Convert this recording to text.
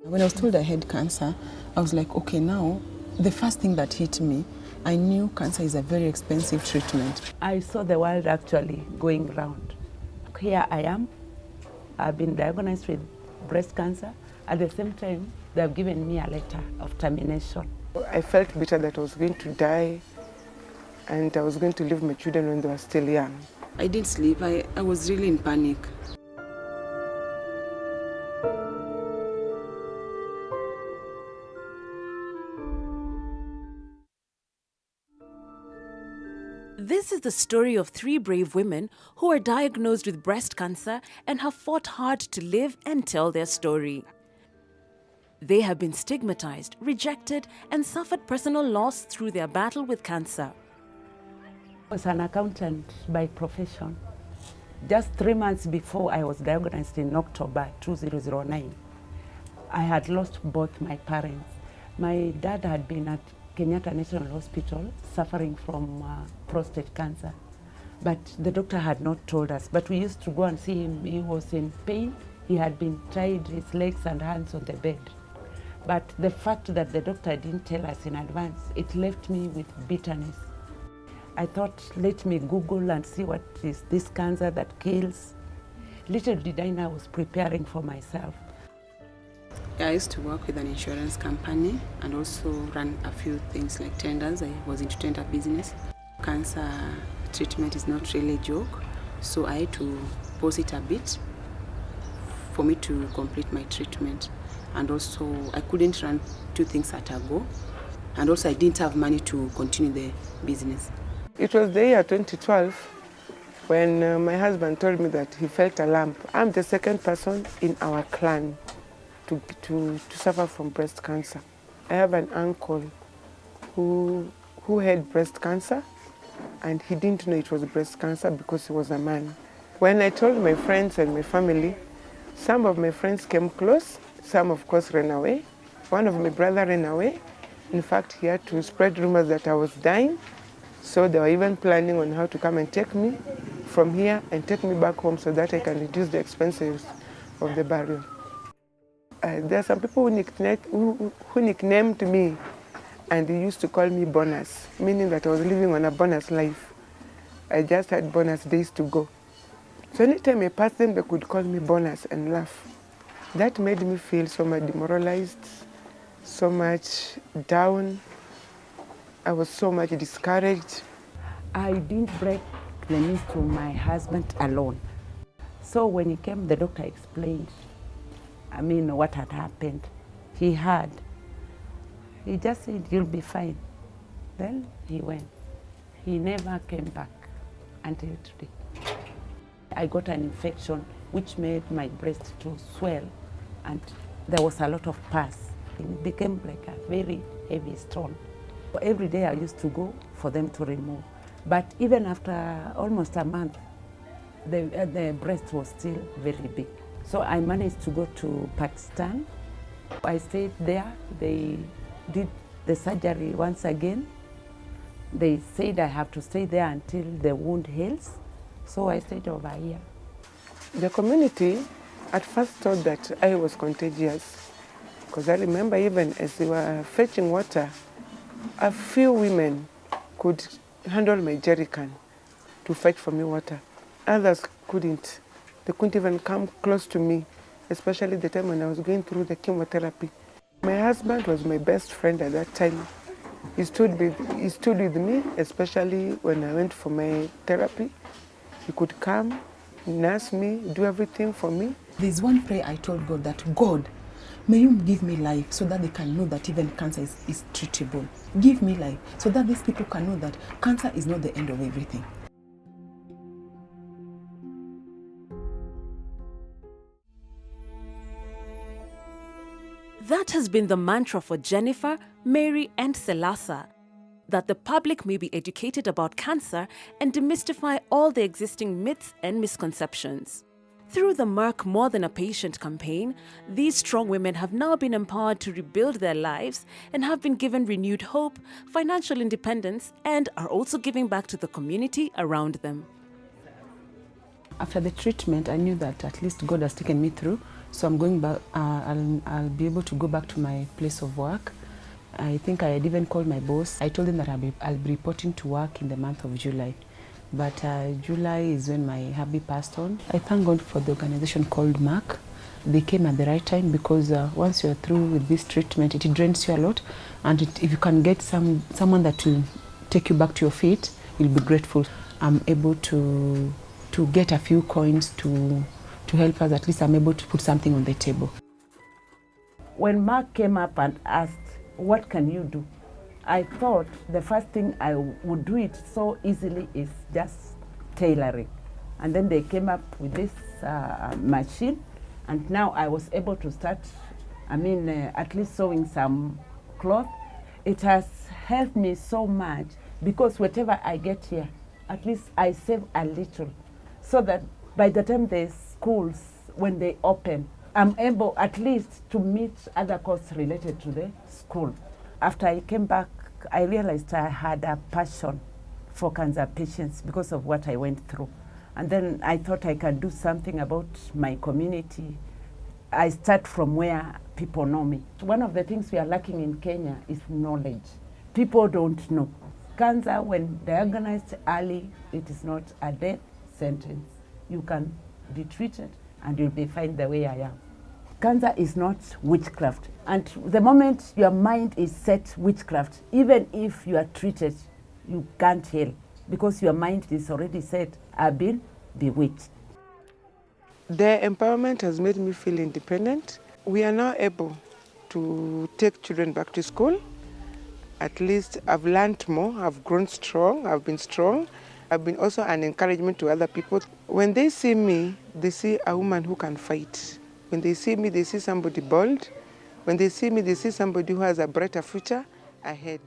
When I was told I had cancer, I was like, okay, now the first thing that hit me, I knew cancer is a very expensive treatment. I saw the world actually going round. Here I am. I've been diagnosed with breast cancer. At the same time, they have given me a letter of termination. I felt bitter that I was going to die and I was going to leave my children when they were still young. I didn't sleep. I was really in panic. This is the story of 3 brave women who are diagnosed with breast cancer and have fought hard to live and tell their story. They have been stigmatized, rejected, and suffered personal loss through their battle with cancer. I was an accountant by profession. Just 3 months before I was diagnosed in October 2009, I had lost both my parents. My dad had been at Kenyatta National Hospital suffering from prostate cancer. But the doctor had not told us. But we used to go and see him. He was in pain. He had been tied his legs and hands on the bed. But the fact that the doctor didn't tell us in advance, it left me with bitterness. I thought, let me Google and see what is this cancer that kills. Little did I know I was preparing for myself. I used to work with an insurance company and also run a few things like tenders. I was into tender business. Cancer treatment is not really a joke, so I had to pause it a bit for me to complete my treatment. And also I couldn't run 2 things at a go. And also I didn't have money to continue the business. It was the year 2012 when my husband told me that he felt a lump. I'm the second person in our clan to suffer from breast cancer. I have an uncle who had breast cancer and he didn't know it was breast cancer because he was a man. When I told my friends and my family, some of my friends came close, some of course ran away. One of my brother ran away. In fact, he had to spread rumors that I was dying. So they were even planning on how to come and take me from here and take me back home so that I can reduce the expenses of the burial. There are some people who nicknamed me and they used to call me bonus, meaning that I was living on a bonus life. I just had bonus days to go. So anytime I passed them, they could call me bonus and laugh. That made me feel so much demoralized, so much down. I was so much discouraged. I didn't break the news to my husband alone. So when he came, the doctor explained, what had happened. He just said, you'll be fine. Then he went. He never came back until today. I got an infection which made my breast to swell and there was a lot of pus. It became like a very heavy stone. Every day I used to go for them to remove. But even after almost a month, the breast was still very big. So I managed to go to Pakistan. I stayed there. They did the surgery once again. They said I have to stay there until the wound heals. So I stayed over here. The community at first thought that I was contagious because I remember even as they were fetching water, a few women could handle my jerrycan to fetch for me water. Others couldn't. They couldn't even come close to me, especially the time when I was going through the chemotherapy. My husband was my best friend at that time. He stood with me, especially when I went for my therapy. He could come, nurse me, do everything for me. There's one prayer I told God that, God, may you give me life so that they can know that even cancer is treatable. Give me life so that these people can know that cancer is not the end of everything. That has been the mantra for Jennifer, Mary, and Selasa, that the public may be educated about cancer and demystify all the existing myths and misconceptions. Through the Merck More Than a Patient campaign, these strong women have now been empowered to rebuild their lives and have been given renewed hope, financial independence, and are also giving back to the community around them. After the treatment, I knew that at least God has taken me through So I'm going back, I'll be able to go back to my place of work. I think I had even called my boss. I told him that I'll be reporting to work in the month of July. But July is when my hubby passed on. I thank God for the organization called Merck. They came at the right time because once you're through with this treatment, it drains you a lot. And if you can get someone that will take you back to your feet, you'll be grateful. I'm able to get a few coins to help us. At least I'm able to put something on the table. When Mark came up and asked, what can you do? I thought the first thing I would do it so easily is just tailoring. And then they came up with this machine, and now I was able to start, at least sewing some cloth. It has helped me so much because whatever I get here, at least I save a little, so that by the time the schools, when they open, I'm able at least to meet other costs related to the school. After I came back, I realized I had a passion for cancer patients because of what I went through. And then I thought I can do something about my community. I start from where people know me. One of the things we are lacking in Kenya is knowledge. People don't know. Cancer, when diagnosed early, it is not a death sentence. You can be treated and you'll be fine the way I am. Cancer is not witchcraft. And the moment your mind is set witchcraft, even if you are treated, you can't heal because your mind is already set, I've been bewitched. The empowerment has made me feel independent. We are now able to take children back to school. At least I've learned more, I've grown strong, I've been strong. I've been also an encouragement to other people. When they see me, they see a woman who can fight. When they see me, they see somebody bold. When they see me, they see somebody who has a brighter future ahead.